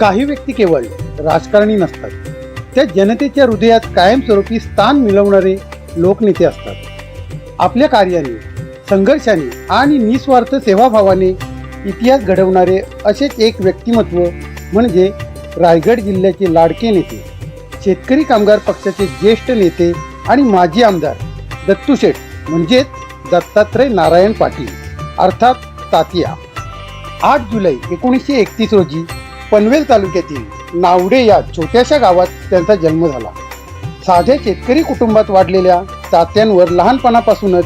काही व्यक्ती केवळ राजकारणी नसतात, त्या जनतेच्या हृदयात कायमस्वरूपी स्थान मिळवणारे लोकनेते असतात. आपल्या कार्याने, संघर्षाने आणि निस्वार्थ सेवाभावाने इतिहास घडवणारे असेच एक व्यक्तिमत्व म्हणजे रायगड जिल्ह्याचे लाडके नेते, शेतकरी कामगार पक्षाचे ज्येष्ठ नेते आणि माजी आमदार दत्तू शेठ म्हणजेच दत्तात्रय नारायण पाटील अर्थात तात्या. 8 जुलै 1931 रोजी पनवेल तालुक्यातील नावडे या छोट्याशा गावात त्यांचा जन्म झाला. साध्या शेतकरी कुटुंबात वाढलेल्या तात्यांवर लहानपणापासूनच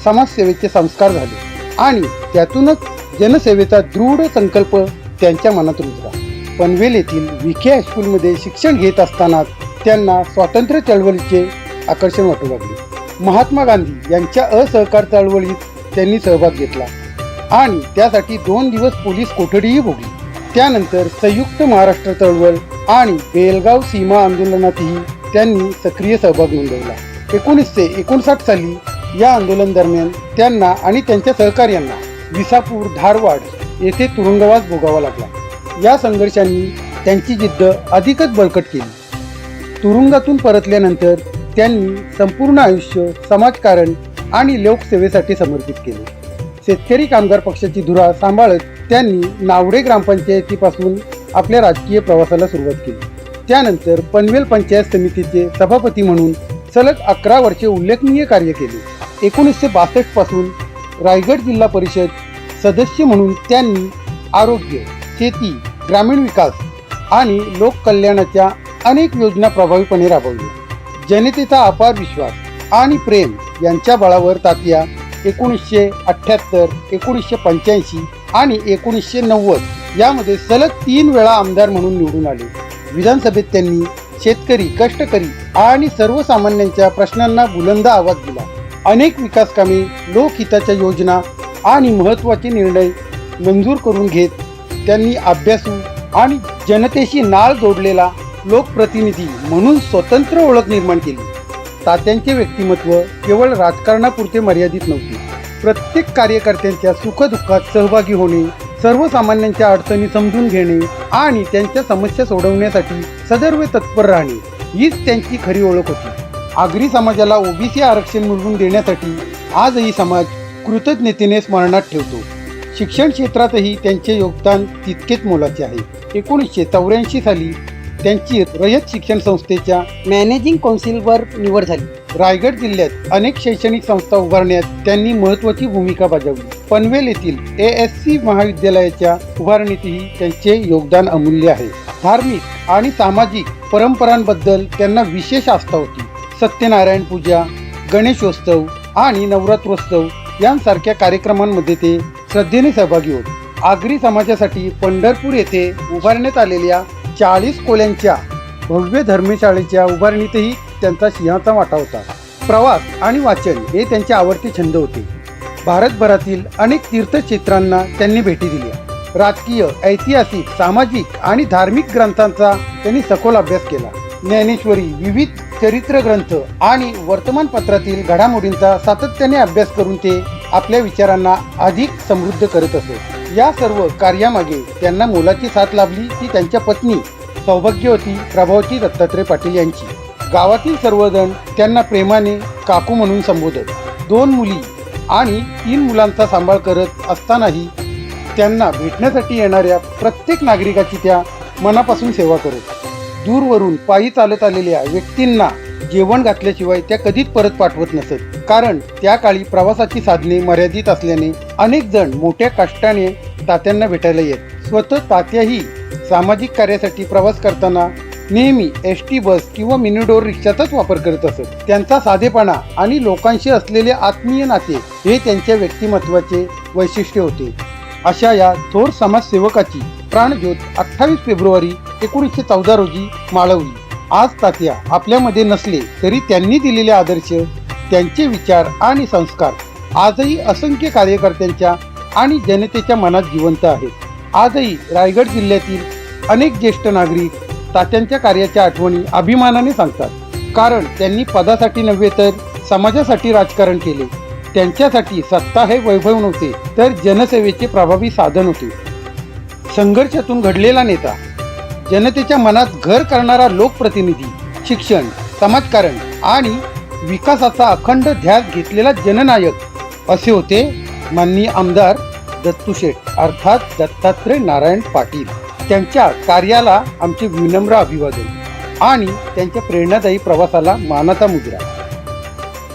समाजसेवेचे संस्कार झाले आणि त्यातूनच जनसेवेचा दृढ संकल्प त्यांच्या मनात रुजला. पनवेल येथील विखे हायस्कूलमध्ये शिक्षण घेत असतानाच त्यांना स्वातंत्र्य चळवळीचे आकर्षण वाटू लागले. महात्मा गांधी यांच्या असहकार चळवळीत त्यांनी सहभाग घेतला आणि त्यासाठी 2 दिवस पोलीस कोठडीही भोगली. त्यानंतर संयुक्त महाराष्ट्र चळवळ आणि बेलगाव सीमा आंदोलनातही त्यांनी सक्रिय सहभाग नोंदवला. 1959 साली या आंदोलन दरम्यान त्यांना आणि त्यांच्या सहकार्यांना विसापूर, धारवाड येथे तुरुंगवास भोगावा लागला. या संघर्षांनी त्यांची जिद्द अधिकच बळकट केली. तुरुंगातून परतल्यानंतर त्यांनी संपूर्ण आयुष्य समाजकारण आणि लोकसेवेसाठी समर्पित केले. शेतकरी कामगार पक्षाची धुरा सांभाळत त्यांनी नावडे ग्रामपंचायतीपासून आपल्या राजकीय प्रवासाला सुरुवात केली. त्यानंतर पनवेल पंचायत समितीचे सभापती म्हणून सलग 11 वर्षे उल्लेखनीय कार्य केले. 1962 पासून रायगड जिल्हा परिषद सदस्य म्हणून त्यांनी आरोग्य, शेती, ग्रामीण विकास आणि लोककल्याणाच्या अनेक योजना प्रभावीपणे राबवल्या. जनतेचा अपार विश्वास आणि प्रेम यांच्या बळावर तात्या 1978, 1985 आणि 1990 यामध्ये सलग 3 वेळा आमदार म्हणून निवडून आले. विधानसभेत त्यांनी शेतकरी, कष्टकरी आणि सर्वसामान्यांच्या प्रश्नांना बुलंद आवाज दिला. अनेक विकास कामे, लोकहिताच्या योजना आणि महत्त्वाचे निर्णय मंजूर करून घेत त्यांनी अभ्यासू आणि जनतेशी नाळ जोडलेला लोकप्रतिनिधी म्हणून स्वतंत्र ओळख निर्माण केली. तात्यांचे व्यक्तिमत्व केवळ राजकारणापुरते मर्यादित नव्हते. प्रत्येक कार्यकर्त्यांच्या सुखदुःखात सहभागी होणे, सर्वसामान्यांच्या अडचणी समजून घेणे आणि त्यांच्या समस्या सोडवण्यासाठी सदैव तत्पर राहणे हीच त्यांची खरी ओळख होती. आगरी समाजाला ओबीसी आरक्षण मिळवून देण्यासाठी आजही समाज कृतज्ञतेने स्मरणात ठेवतो. शिक्षण क्षेत्रातही त्यांचे योगदान तितकेच मोलाचे आहे. 1984 साली त्यांची रयत शिक्षण संस्थेच्या मॅनेजिंग काउन्सिलवर निवड झाली. रायगड जिल्ह्यात अनेक शैक्षणिक संस्था उभारण्यात त्यांनी महत्त्वाची भूमिका बजावली. पनवेल येथील ASC महाविद्यालयाच्या उभारणीतही त्यांचे योगदान अमूल्य आहे. धार्मिक आणि सामाजिक परंपरांबद्दल त्यांना विशेष आस्था होती. सत्यनारायण पूजा, गणेशोत्सव आणि नवरात्रोत्सव यांसारख्या कार्यक्रमांमध्ये ते श्रद्धेने सहभागी होते. आगरी समाजासाठी पंढरपूर येथे उभारण्यात आलेल्या 40 खोल्यांच्या भव्य धर्मशाळेच्या उभारणीतही त्यांचा सिंहाचा वाटा होता. प्रवास आणि वाचन हे त्यांचे आवडते छंद होते. भारतभरातील अनेक तीर्थक्षेत्रांना त्यांनी भेटी दिल्या. राजकीय, ऐतिहासिक, सामाजिक आणि धार्मिक ग्रंथांचा त्यांनी सखोल अभ्यास केला. ज्ञानेश्वरी, विविध चरित्र ग्रंथ आणि वर्तमानपत्रातील घडामोडींचा सातत्याने अभ्यास करून ते आपल्या विचारांना अधिक समृद्ध करत असत. या सर्व कार्यामागे त्यांना मोलाची साथ लाभली ती त्यांच्या पत्नी सौभाग्यवती प्रभावती दत्तात्रय पाटील यांची. गावातील सर्वजण त्यांना प्रेमाने काकू म्हणून संबोधत. 2 मुली आणि 3 मुलांचा सांभाळ करत असतानाही त्यांना भेटण्यासाठी येणाऱ्या प्रत्येक नागरिकाची त्या मनापासून सेवा करत. दूरवरून पायी चालत आलेल्या व्यक्तींना जेवण घातल्याशिवाय त्या कधीच परत पाठवत नसत. कारण त्या काळी प्रवासाची साधने मर्यादित असल्याने अनेक जण मोठ्या कष्टाने तात्यांना भेटायला येत. स्वतः तात्याही सामाजिक कार्यासाठी प्रवास करताना नेहमी ST बस किंवा मिनी डोर रिक्षाचाच वापर करत असत. त्यांचा साधेपणा आणि लोकांशी असलेले आत्मीय नाते हे त्यांच्या व्यक्तिमत्वाचे वैशिष्ट्य होते. अशा या थोर समाजसेवकाची प्राणज्योत 28 फेब्रुवारी 1914 रोजी माळवली. आज तात्या आपल्यामध्ये नसले तरी त्यांनी दिलेले आदर्श, त्यांचे विचार आणि संस्कार आजही असंख्य कार्यकर्त्यांच्या आणि जनतेच्या मनात जिवंत आहेत. आजही रायगड जिल्ह्यातील अनेक ज्येष्ठ नागरिक तात्यांच्या कार्याच्या आठवणी अभिमानाने सांगतात. कारण त्यांनी पदासाठी नव्हे तर समाजासाठी राजकारण केले. त्यांच्यासाठी सत्ता हे वैभव नव्हते तर जनसेवेचे प्रभावी साधन होते. संघर्षातून घडलेला नेता जनतेच्या मनात घर करणारा लोकप्रतिनिधी, शिक्षण, समाजकारण आणि विकासाचा अखंड ध्यास घेतलेला जननायक असे होते माननीय आमदार दत्तू शेठ अर्थात दत्तात्रय नारायण पाटील. त्यांच्या कार्याला आमचे विनम्र अभिवादन आणि त्यांच्या प्रेरणादायी प्रवासाला मानाचा मुजरा.